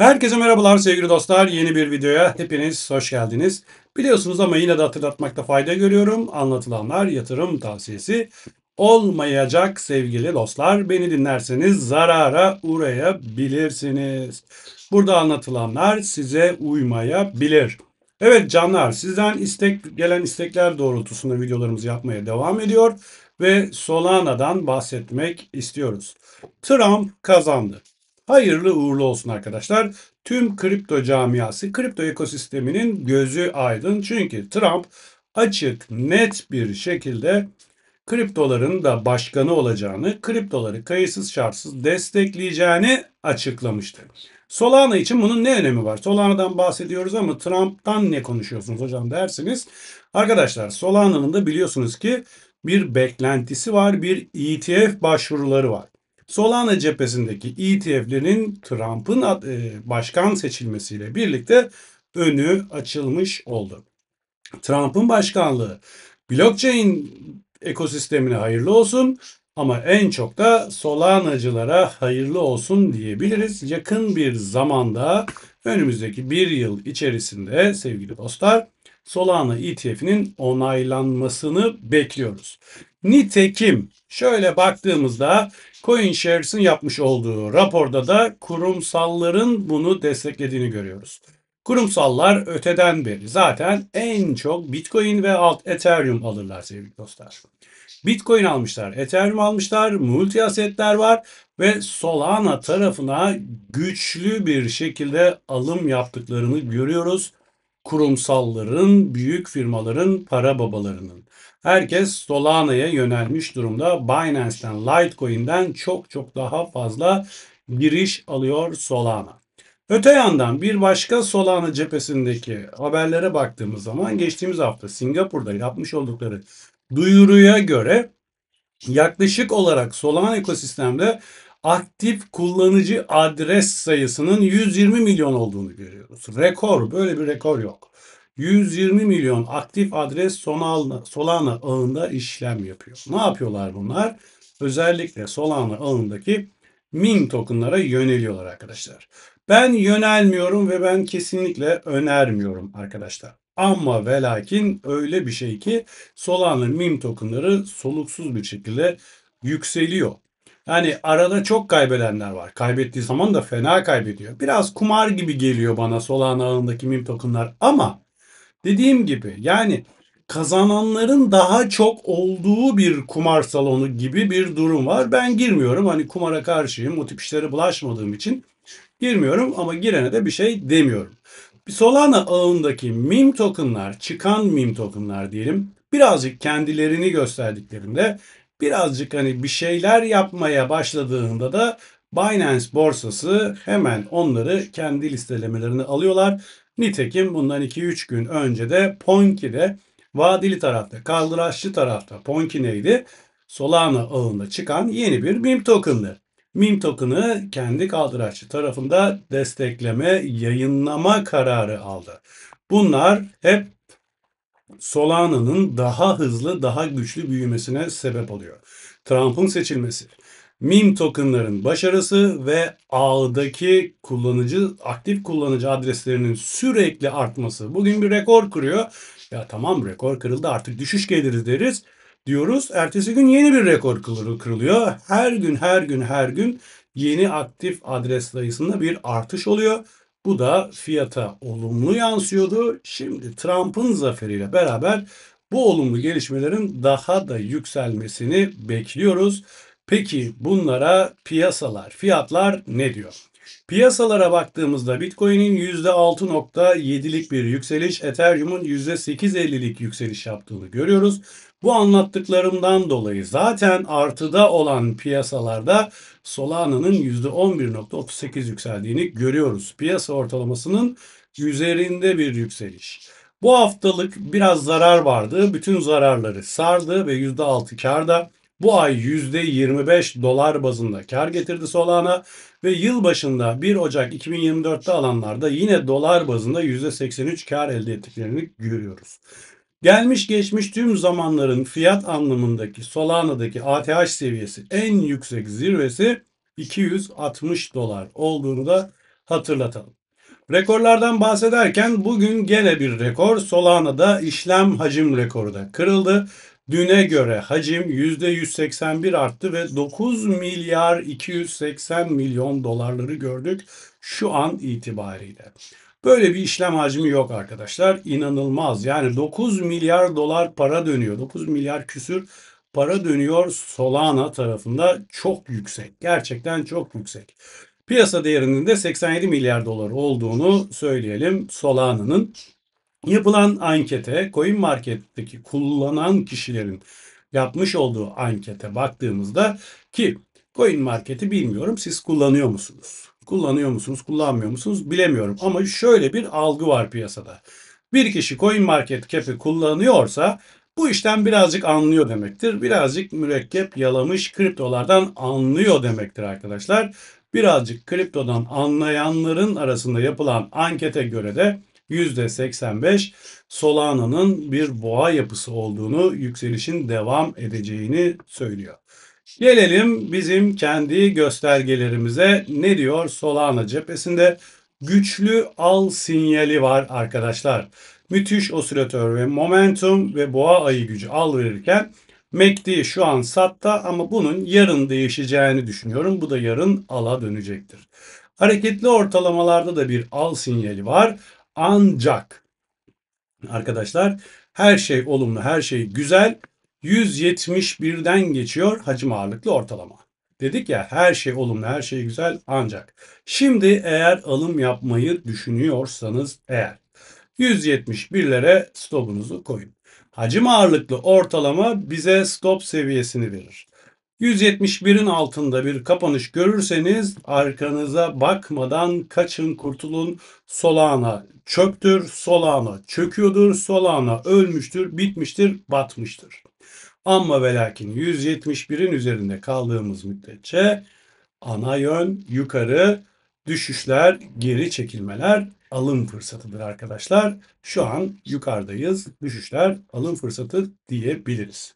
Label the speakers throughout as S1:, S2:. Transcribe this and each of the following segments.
S1: Herkese merhabalar sevgili dostlar. Yeni bir videoya hepiniz hoş geldiniz. Biliyorsunuz ama yine de hatırlatmakta fayda görüyorum. Anlatılanlar yatırım tavsiyesi olmayacak sevgili dostlar. Beni dinlerseniz zarara uğrayabilirsiniz. Burada anlatılanlar size uymayabilir. Evet canlar, sizden gelen istekler doğrultusunda videolarımızı yapmaya devam ediyor ve Solana'dan bahsetmek istiyoruz. Trump kazandı. Hayırlı uğurlu olsun arkadaşlar. Tüm kripto camiası, kripto ekosisteminin gözü aydın. Çünkü Trump açık, net bir şekilde kriptoların da başkanı olacağını, kriptoları kayıtsız şartsız destekleyeceğini açıklamıştı. Solana için bunun ne önemi var? Solana'dan bahsediyoruz ama Trump'tan ne konuşuyorsunuz hocam dersiniz. Arkadaşlar Solana'nın da biliyorsunuz ki bir beklentisi var, bir ETF başvuruları var. Solana cephesindeki ETF'lerin Trump'ın başkan seçilmesiyle birlikte önü açılmış oldu. Trump'ın başkanlığı blockchain ekosistemine hayırlı olsun ama en çok da Solana'cılara hayırlı olsun diyebiliriz. Yakın bir zamanda önümüzdeki bir yıl içerisinde sevgili dostlar Solana ETF'inin onaylanmasını bekliyoruz. Nitekim şöyle baktığımızda CoinShares'ın yapmış olduğu raporda da kurumsalların bunu desteklediğini görüyoruz. Kurumsallar öteden beri zaten en çok Bitcoin ve Ethereum alırlar sevgili dostlar. Bitcoin almışlar, Ethereum almışlar, multi asetler var ve Solana tarafına güçlü bir şekilde alım yaptıklarını görüyoruz. Kurumsalların, büyük firmaların, para babalarının. Herkes Solana'ya yönelmiş durumda. Binance'ten, Litecoin'den çok çok daha fazla giriş alıyor Solana. Öte yandan bir başka Solana cephesindeki haberlere baktığımız zaman geçtiğimiz hafta Singapur'da yapmış oldukları duyuruya göre yaklaşık olarak Solana ekosistemde aktif kullanıcı adres sayısının 120 milyon olduğunu görüyoruz. Rekor, böyle bir rekor yok. 120 milyon aktif adres Solana ağında işlem yapıyor. Ne yapıyorlar bunlar? Özellikle Solana ağındaki meme tokenlara yöneliyorlar arkadaşlar. Ben yönelmiyorum ve ben kesinlikle önermiyorum arkadaşlar. Ama ve lakin öyle bir şey ki Solana meme tokenları soluksuz bir şekilde yükseliyor. Yani arada çok kaybedenler var. Kaybettiği zaman da fena kaybediyor. Biraz kumar gibi geliyor bana Solana ağındaki meme tokenlar ama dediğim gibi yani kazananların daha çok olduğu bir kumar salonu gibi bir durum var. Ben girmiyorum. Hani kumara karşıyım. O tip işlere bulaşmadığım için girmiyorum ama girene de bir şey demiyorum. Bir Solana ağındaki meme tokenlar, çıkan meme tokenlar diyelim, birazcık kendilerini gösterdiklerinde, birazcık hani bir şeyler yapmaya başladığında da Binance borsası hemen onları kendi listelemelerine alıyorlar. Nitekim bundan 2-3 gün önce de Ponki'de vadeli tarafta, kaldıraçlı tarafta Ponki neydi? Solana ağında çıkan yeni bir meme token'dı. Meme token'ı kendi kaldıraçlı tarafında destekleme, yayınlama kararı aldı. Bunlar hep Solana'nın daha hızlı, daha güçlü büyümesine sebep oluyor. Trump'ın seçilmesi, meme tokenların başarısı ve ağdaki aktif kullanıcı adreslerinin sürekli artması. Bugün bir rekor kırıyor. Ya tamam rekor kırıldı artık düşüş geliriz deriz diyoruz. Ertesi gün yeni bir rekor kırılıyor. Her gün yeni aktif adres sayısında bir artış oluyor. Bu da fiyata olumlu yansıyordu. Şimdi Trump'ın zaferiyle beraber bu olumlu gelişmelerin daha da yükselmesini bekliyoruz. Peki bunlara piyasalar, fiyatlar ne diyor? Piyasalara baktığımızda Bitcoin'in %6,7'lik bir yükseliş, Ethereum'un %8,50'lik yükseliş yaptığını görüyoruz. Bu anlattıklarımdan dolayı zaten artıda olan piyasalarda Solana'nın %11,38 yükseldiğini görüyoruz. Piyasa ortalamasının üzerinde bir yükseliş. Bu haftalık biraz zarar vardı. Bütün zararları sardı ve %6 karda. Bu ay %25 dolar bazında kar getirdi Solana ve yıl başında 1 Ocak 2024'te alanlarda yine dolar bazında %83 kar elde ettiklerini görüyoruz. Gelmiş geçmiş tüm zamanların fiyat anlamındaki Solana'daki ATH seviyesi en yüksek zirvesi 260 dolar olduğunu da hatırlatalım. Rekorlardan bahsederken bugün gene bir rekor Solana'da işlem hacim rekoru da kırıldı. Düne göre hacim %181 arttı ve 9 milyar 280 milyon dolarları gördük şu an itibariyle. Böyle bir işlem hacmi yok arkadaşlar. İnanılmaz. Yani 9 milyar dolar para dönüyor. 9 milyar küsür para dönüyor Solana tarafında. Çok yüksek. Gerçekten çok yüksek. Piyasa değerinin de 87 milyar dolar olduğunu söyleyelim Solana'nın. Yapılan ankete, CoinMarket'teki kullanan kişilerin yapmış olduğu ankete baktığımızda ki CoinMarket'i bilmiyorum, siz kullanıyor musunuz? Kullanıyor musunuz, kullanmıyor musunuz bilemiyorum ama şöyle bir algı var piyasada. Bir kişi CoinMarketCap'i kullanıyorsa bu işten birazcık anlıyor demektir. Birazcık mürekkep yalamış kriptolardan anlıyor demektir arkadaşlar. Birazcık kriptodan anlayanların arasında yapılan ankete göre de %85 Solana'nın bir boğa yapısı olduğunu, yükselişin devam edeceğini söylüyor. Gelelim bizim kendi göstergelerimize. Ne diyor Solana cephesinde? Güçlü al sinyali var arkadaşlar. Müthiş osilatör ve momentum ve boğa ayı gücü al verirken MACD şu an satta ama bunun yarın değişeceğini düşünüyorum. Bu da yarın ala dönecektir. Hareketli ortalamalarda da bir al sinyali var. Ancak arkadaşlar her şey olumlu, her şey güzel. 171'den geçiyor hacim ağırlıklı ortalama. Dedik ya her şey olumlu, her şey güzel ancak. Şimdi eğer alım yapmayı düşünüyorsanız eğer 171'lere stopunuzu koyun. Hacim ağırlıklı ortalama bize stop seviyesini verir. 171'in altında bir kapanış görürseniz arkanıza bakmadan kaçın, kurtulun. Solana çöktür, Solana çöküyordur, Solana ölmüştür, bitmiştir, batmıştır. Ama ve lakin 171'in üzerinde kaldığımız müddetçe ana yön yukarı, düşüşler, geri çekilmeler alım fırsatıdır arkadaşlar. Şu an yukarıdayız. Düşüşler alım fırsatı diyebiliriz.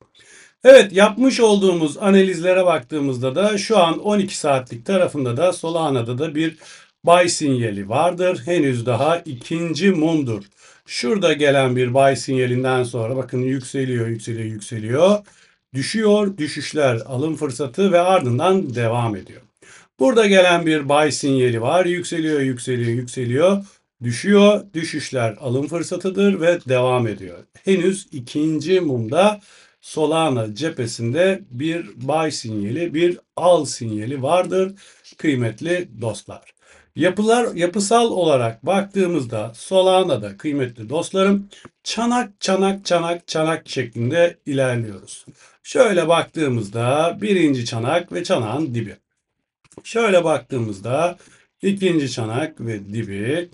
S1: Evet, yapmış olduğumuz analizlere baktığımızda da şu an 12 saatlik tarafında da Solana'da da bir buy sinyali vardır. Henüz daha ikinci mumdur. Şurada gelen bir buy sinyalinden sonra bakın yükseliyor, yükseliyor, yükseliyor. Düşüyor, düşüşler alım fırsatı ve ardından devam ediyor. Burada gelen bir buy sinyali var. Yükseliyor, yükseliyor, yükseliyor. Düşüyor, düşüşler alım fırsatıdır ve devam ediyor. Henüz ikinci mumda Solana cephesinde bir buy sinyali, bir al sinyali vardır kıymetli dostlar. Yapısal olarak baktığımızda Solana'da kıymetli dostlarım çanak çanak çanak çanak şeklinde ilerliyoruz. Şöyle baktığımızda birinci çanak ve çanağın dibi. Şöyle baktığımızda ikinci çanak ve dibi.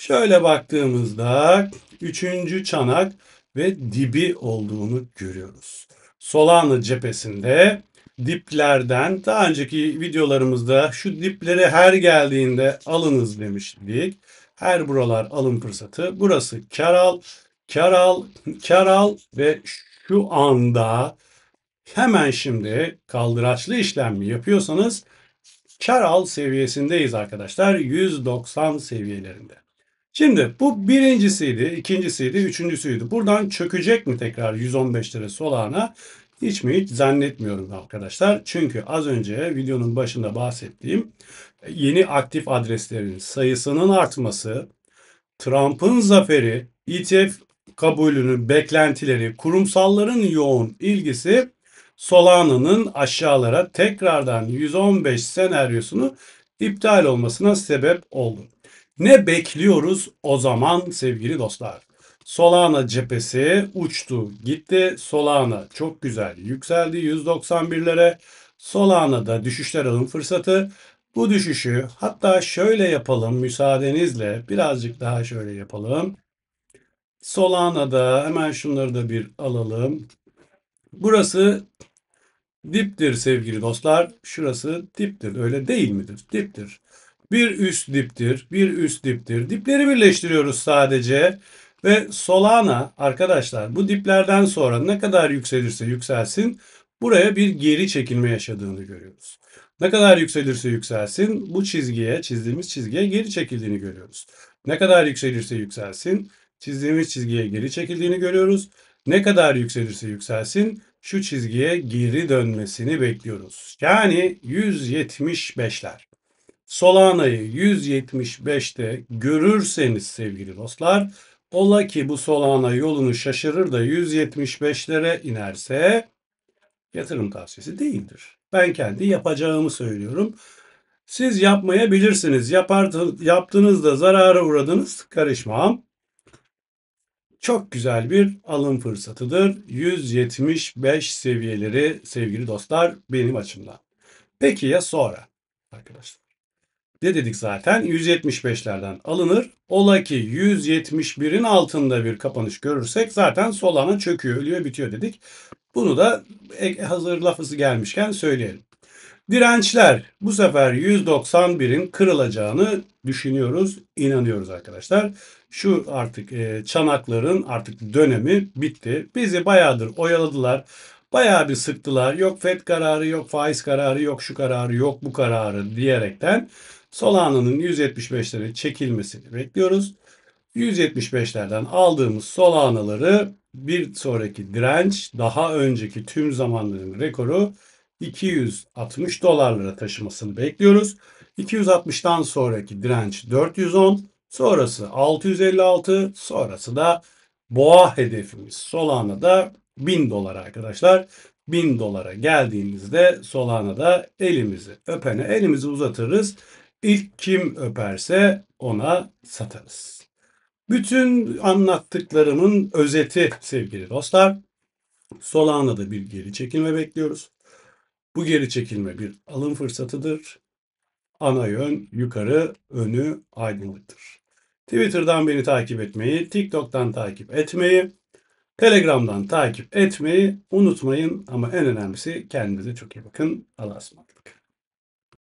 S1: Şöyle baktığımızda üçüncü çanak ve dibi olduğunu görüyoruz. Solana cephesinde diplerden daha önceki videolarımızda şu dipleri her geldiğinde alınız demiştik. Her buralar alım fırsatı. Burası kar al, kar al, kar al ve şu anda hemen şimdi kaldıraçlı işlem yapıyorsanız kar al seviyesindeyiz arkadaşlar. 190 seviyelerinde. Şimdi bu birincisiydi, ikincisiydi, üçüncüsüydü. Buradan çökecek mi tekrar 115 lira Solana? Hiç mi hiç zannetmiyorum arkadaşlar. Çünkü az önce videonun başında bahsettiğim yeni aktif adreslerin sayısının artması, Trump'ın zaferi, ETF kabulünün beklentileri, kurumsalların yoğun ilgisi Solana'nın aşağılara tekrardan 115 senaryosunu iptal olmasına sebep oldu. Ne bekliyoruz o zaman sevgili dostlar? Solana cephesi uçtu gitti. Solana çok güzel yükseldi 191'lere. Solana'da düşüşler alım fırsatı. Bu düşüşü hatta şöyle yapalım müsaadenizle birazcık daha şöyle yapalım. Solana'da hemen şunları da bir alalım. Burası diptir sevgili dostlar. Şurası diptir. Öyle değil midir? Diptir. Bir üst diptir. Bir üst diptir. Dipleri birleştiriyoruz sadece. Ve Solana arkadaşlar bu diplerden sonra ne kadar yükselirse yükselsin Buraya bir geri çekilme yaşadığını görüyoruz. Ne kadar yükselirse yükselsin bu çizgiye, çizdiğimiz çizgiye geri çekildiğini görüyoruz. Ne kadar yükselirse yükselsin çizdiğimiz çizgiye geri çekildiğini görüyoruz. Ne kadar yükselirse yükselsin şu çizgiye geri dönmesini bekliyoruz. Yani 175'ler. Solana'yı 175'te görürseniz sevgili dostlar, ola ki bu Solana yolunu şaşırır da 175'lere inerse yatırım tavsiyesi değildir. Ben kendi yapacağımı söylüyorum. Siz yapmayabilirsiniz. Yaptığınızda zarara uğradınız, karışmam. Çok güzel bir alım fırsatıdır. 175 seviyeleri sevgili dostlar benim açımdan. Peki ya sonra arkadaşlar? Ne dedik zaten? 175'lerden alınır. Ola ki 171'in altında bir kapanış görürsek zaten Solana çöküyor, ölüyor, bitiyor dedik. Bunu da hazır lafısı gelmişken söyleyelim. Dirençler bu sefer 191'in kırılacağını düşünüyoruz, inanıyoruz arkadaşlar. Şu artık çanakların artık dönemi bitti. Bizi bayağıdır oyaladılar. Bayağı bir sıktılar. Yok FED kararı, yok faiz kararı, yok şu kararı, yok bu kararı diyerekten Solana'nın 175'lere çekilmesini bekliyoruz. 175'lerden aldığımız Solana'ları bir sonraki direnç daha önceki tüm zamanların rekoru 260 dolarlara taşımasını bekliyoruz. 260'tan sonraki direnç 410, sonrası 656, sonrası da boğa hedefimiz Solana'da 1000 dolar arkadaşlar. 1000 dolara geldiğimizde Solana'da elimizi uzatırız. İlk kim öperse ona satarız. Bütün anlattıklarımın özeti sevgili dostlar. Solana'da bir geri çekilme bekliyoruz. Bu geri çekilme bir alım fırsatıdır. Ana yön yukarı, önü aydınlıktır. Twitter'dan beni takip etmeyi, TikTok'tan takip etmeyi, Telegram'dan takip etmeyi unutmayın. Ama en önemlisi kendinize çok iyi bakın. Allah'a ısmarladık.